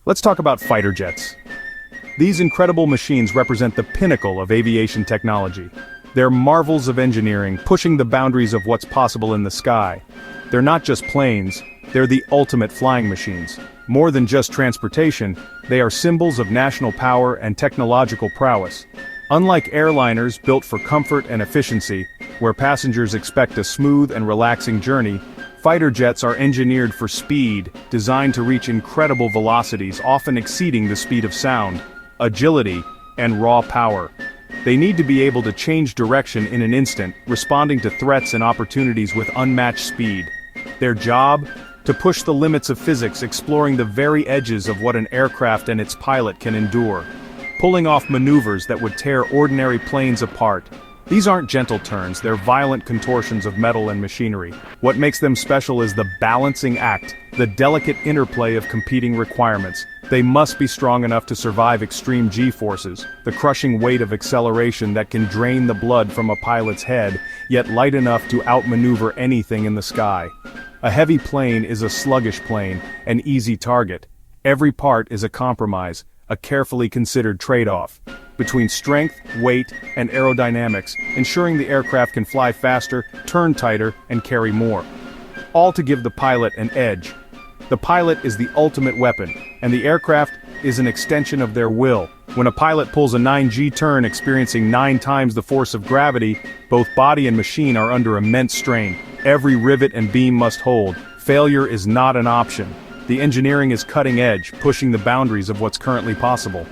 Let's talk about fighter jets. These incredible machines represent the pinnacle of aviation technology. They're marvels of engineering, pushing the boundaries of what's possible in the sky. They're not just planes, they're the ultimate flying machines. More than just transportation, they are symbols of national power and technological prowess. Unlike airliners built for comfort and efficiency, where passengers expect a smooth and relaxing journey, fighter jets are engineered for speed, designed to reach incredible velocities often exceeding the speed of sound, agility, and raw power. They need to be able to change direction in an instant, responding to threats and opportunities with unmatched speed. Their job? To push the limits of physics, exploring the very edges of what an aircraft and its pilot can endure. Pulling off maneuvers that would tear ordinary planes apart. These aren't gentle turns, they're violent contortions of metal and machinery. What makes them special is the balancing act, the delicate interplay of competing requirements. They must be strong enough to survive extreme G-forces, the crushing weight of acceleration that can drain the blood from a pilot's head, yet light enough to outmaneuver anything in the sky. A heavy plane is a sluggish plane, an easy target. Every part is a compromise, a carefully considered trade-off between strength, weight, and aerodynamics, ensuring the aircraft can fly faster, turn tighter, and carry more. All to give the pilot an edge. The pilot is the ultimate weapon, and the aircraft is an extension of their will. When a pilot pulls a 9G turn experiencing 9 times the force of gravity, both body and machine are under immense strain. Every rivet and beam must hold. Failure is not an option. The engineering is cutting edge, pushing the boundaries of what's currently possible.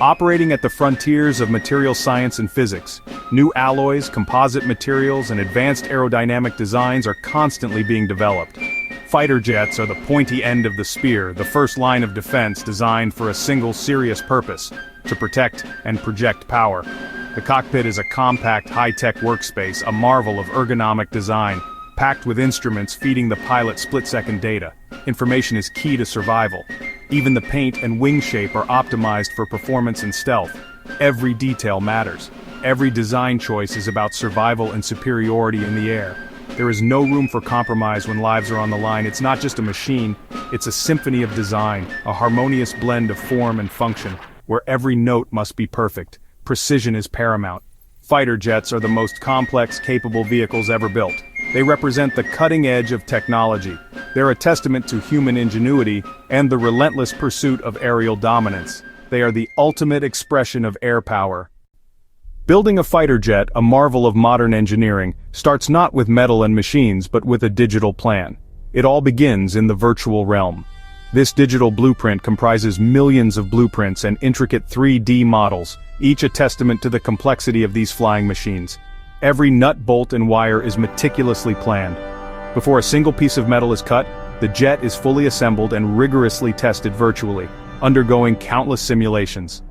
Operating at the frontiers of material science and physics, new alloys, composite materials, and advanced aerodynamic designs are constantly being developed. Fighter jets are the pointy end of the spear, the first line of defense designed for a single serious purpose: to protect and project power. The cockpit is a compact, high-tech workspace, a marvel of ergonomic design, packed with instruments feeding the pilot split-second data. Information is key to survival. Even the paint and wing shape are optimized for performance and stealth. Every detail matters. Every design choice is about survival and superiority in the air. There is no room for compromise when lives are on the line. It's not just a machine, it's a symphony of design, a harmonious blend of form and function, where every note must be perfect. Precision is paramount. Fighter jets are the most complex, capable vehicles ever built. They represent the cutting edge of technology. They're a testament to human ingenuity and the relentless pursuit of aerial dominance. They are the ultimate expression of air power. Building a fighter jet, a marvel of modern engineering, starts not with metal and machines but with a digital plan. It all begins in the virtual realm. This digital blueprint comprises millions of blueprints and intricate 3D models, each a testament to the complexity of these flying machines. Every nut, bolt, and wire is meticulously planned. Before a single piece of metal is cut, the jet is fully assembled and rigorously tested virtually, undergoing countless simulations.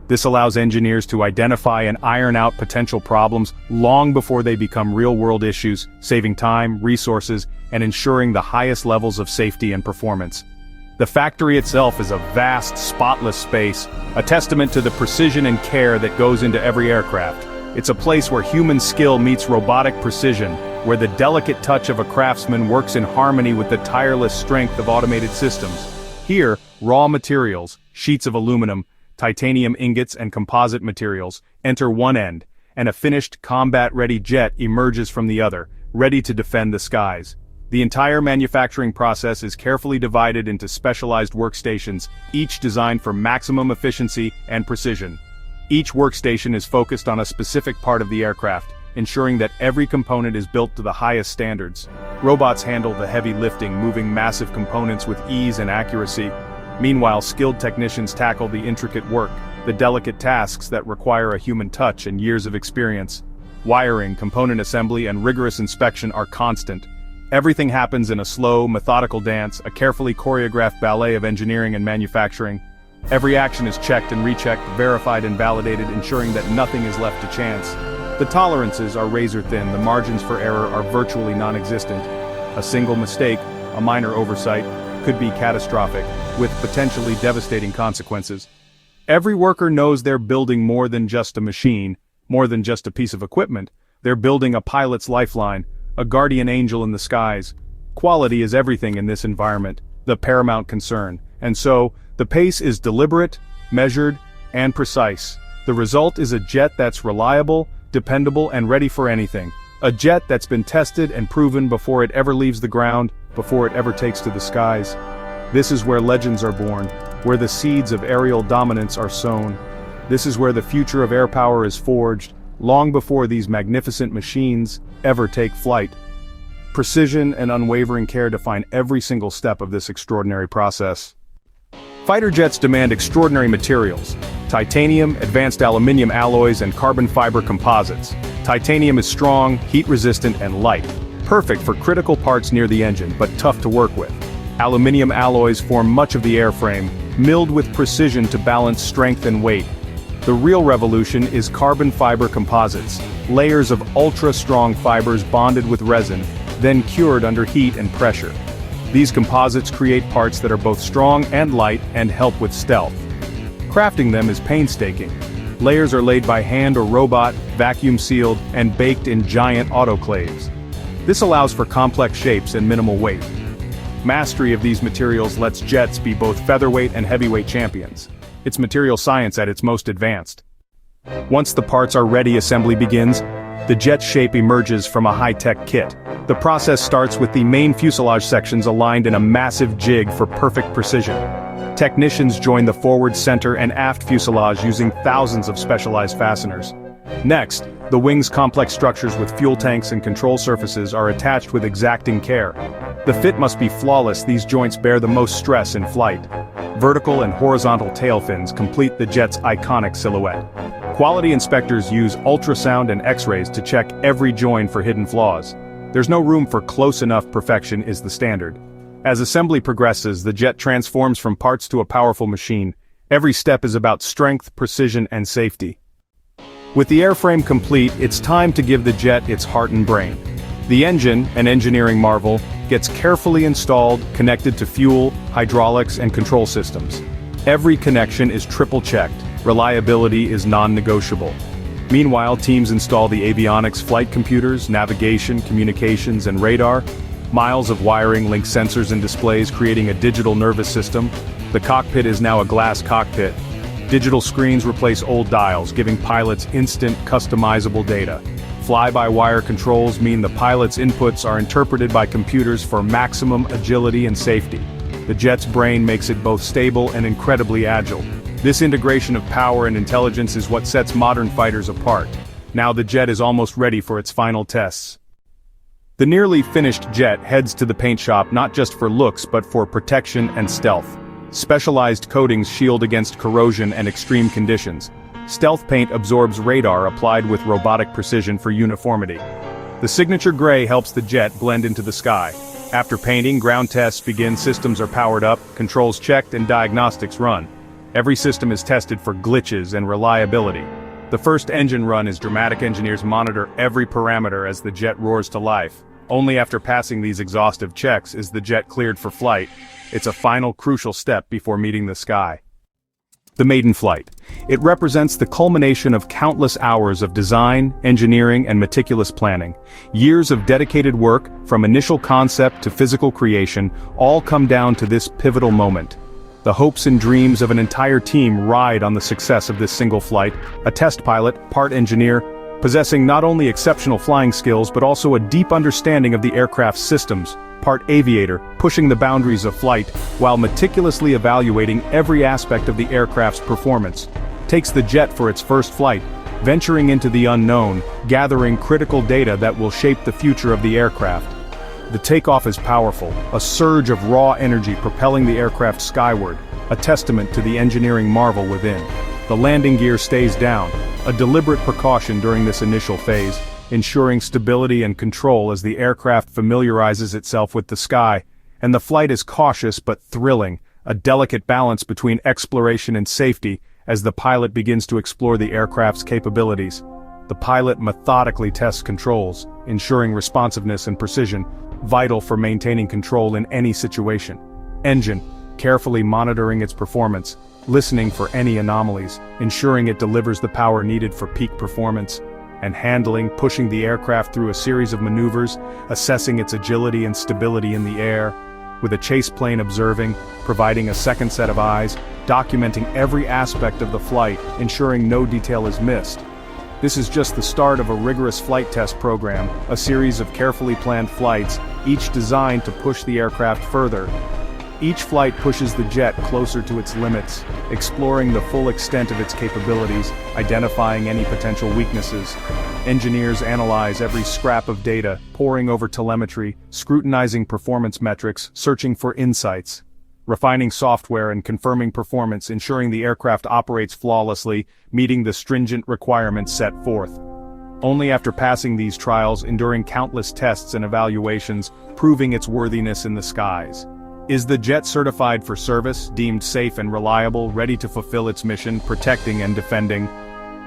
This allows engineers to identify and iron out potential problems long before they become real-world issues, saving time, resources, and ensuring the highest levels of safety and performance. The factory itself is a vast, spotless space, a testament to the precision and care that goes into every aircraft. It's a place where human skill meets robotic precision, where the delicate touch of a craftsman works in harmony with the tireless strength of automated systems. Here, raw materials, sheets of aluminum, titanium ingots and composite materials, enter one end, and a finished, combat-ready jet emerges from the other, ready to defend the skies. The entire manufacturing process is carefully divided into specialized workstations, each designed for maximum efficiency and precision. Each workstation is focused on a specific part of the aircraft, ensuring that every component is built to the highest standards. Robots handle the heavy lifting, moving massive components with ease and accuracy. Meanwhile, skilled technicians tackle the intricate work, the delicate tasks that require a human touch and years of experience. Wiring, component assembly, and rigorous inspection are constant. Everything happens in a slow, methodical dance, a carefully choreographed ballet of engineering and manufacturing. Every action is checked and rechecked, verified and validated, ensuring that nothing is left to chance. The tolerances are razor-thin, the margins for error are virtually non-existent. A single mistake, a minor oversight, could be catastrophic, with potentially devastating consequences. Every worker knows they're building more than just a machine, more than just a piece of equipment. They're building a pilot's lifeline, a guardian angel in the skies. Quality is everything in this environment, the paramount concern, And so, the pace is deliberate, measured, and precise. The result is a jet that's reliable, dependable, and ready for anything. A jet that's been tested and proven before it ever leaves the ground, before it ever takes to the skies. This is where legends are born, where the seeds of aerial dominance are sown. This is where the future of air power is forged, long before these magnificent machines ever take flight. Precision and unwavering care define every single step of this extraordinary process. Fighter jets demand extraordinary materials: titanium, advanced aluminum alloys, and carbon fiber composites. Titanium is strong, heat-resistant, and light, perfect for critical parts near the engine, but tough to work with. Aluminum alloys form much of the airframe, milled with precision to balance strength and weight. The real revolution is carbon fiber composites, layers of ultra-strong fibers bonded with resin, then cured under heat and pressure. These composites create parts that are both strong and light and help with stealth. Crafting them is painstaking. Layers are laid by hand or robot, vacuum-sealed, and baked in giant autoclaves. This allows for complex shapes and minimal weight. Mastery of these materials lets jets be both featherweight and heavyweight champions. It's material science at its most advanced. Once the parts are ready, assembly begins. The jet's shape emerges from a high-tech kit. The process starts with the main fuselage sections aligned in a massive jig for perfect precision. Technicians join the forward, center, and aft fuselage using thousands of specialized fasteners. Next, the wing's complex structures with fuel tanks and control surfaces are attached with exacting care. The fit must be flawless. These joints bear the most stress in flight. Vertical and horizontal tail fins complete the jet's iconic silhouette. Quality inspectors use ultrasound and X-rays to check every joint for hidden flaws. There's no room for close enough. Perfection is the standard. As assembly progresses, the jet transforms from parts to a powerful machine. Every step is about strength, precision, and safety. With the airframe complete, it's time to give the jet its heart and brain. The engine, an engineering marvel, gets carefully installed, connected to fuel, hydraulics, and control systems. Every connection is triple-checked. Reliability is non-negotiable. Meanwhile, teams install the Avionics flight computers, navigation, communications, and radar. Miles of wiring link sensors and displays, creating a digital nervous system. The cockpit is now a glass cockpit. Digital screens replace old dials, giving pilots instant, customizable data. Fly-by-wire controls mean the pilot's inputs are interpreted by computers for maximum agility and safety. The jet's brain makes it both stable and incredibly agile. This integration of power and intelligence is what sets modern fighters apart. Now the jet is almost ready for its final tests. The nearly finished jet heads to the paint shop not just for looks but for protection and stealth. Specialized coatings shield against corrosion and extreme conditions. Stealth paint absorbs radar applied with robotic precision for uniformity. The signature gray helps the jet blend into the sky. After painting, ground tests begin. Systems are powered up, controls checked, and diagnostics run. Every system is tested for glitches and reliability. The first engine run is dramatic. Engineers monitor every parameter as the jet roars to life. Only after passing these exhaustive checks is the jet cleared for flight. It's a final crucial step before meeting the sky. The maiden flight. It represents the culmination of countless hours of design, engineering, and meticulous planning. Years of dedicated work, from initial concept to physical creation, all come down to this pivotal moment. The hopes and dreams of an entire team ride on the success of this single flight. A test pilot, part engineer, possessing not only exceptional flying skills but also a deep understanding of the aircraft's systems. Part aviator, pushing the boundaries of flight while meticulously evaluating every aspect of the aircraft's performance. Takes the jet for its first flight, venturing into the unknown, gathering critical data that will shape the future of the aircraft. The takeoff is powerful, a surge of raw energy propelling the aircraft skyward, a testament to the engineering marvel within. The landing gear stays down, a deliberate precaution during this initial phase, ensuring stability and control as the aircraft familiarizes itself with the sky, and the flight is cautious but thrilling, a delicate balance between exploration and safety as the pilot begins to explore the aircraft's capabilities. The pilot methodically tests controls, ensuring responsiveness and precision, vital for maintaining control in any situation. Engine, carefully monitoring its performance, listening for any anomalies, ensuring it delivers the power needed for peak performance. And handling, pushing the aircraft through a series of maneuvers, assessing its agility and stability in the air. with a chase plane observing, providing a second set of eyes, documenting every aspect of the flight, ensuring no detail is missed. This is just the start of a rigorous flight test program, a series of carefully planned flights, each designed to push the aircraft further. Each flight pushes the jet closer to its limits, exploring the full extent of its capabilities, identifying any potential weaknesses. Engineers analyze every scrap of data, poring over telemetry, scrutinizing performance metrics, searching for insights, refining software and confirming performance, ensuring the aircraft operates flawlessly, meeting the stringent requirements set forth. Only after passing these trials, enduring countless tests and evaluations, proving its worthiness in the skies. Is the jet certified for service, deemed safe and reliable, ready to fulfill its mission, protecting and defending?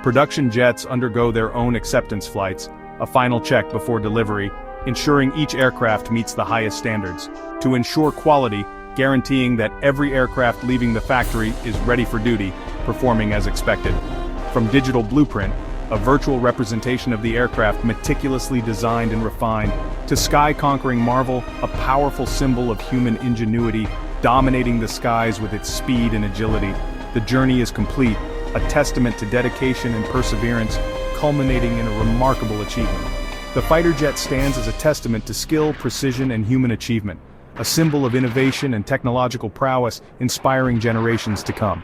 Production jets undergo their own acceptance flights, a final check before delivery, ensuring each aircraft meets the highest standards. To ensure quality, guaranteeing that every aircraft leaving the factory is ready for duty, performing as expected. From digital blueprint, a virtual representation of the aircraft meticulously designed and refined, to sky-conquering marvel, a powerful symbol of human ingenuity, dominating the skies with its speed and agility. The journey is complete, a testament to dedication and perseverance, culminating in a remarkable achievement. The fighter jet stands as a testament to skill, precision, and human achievement, a symbol of innovation and technological prowess, inspiring generations to come.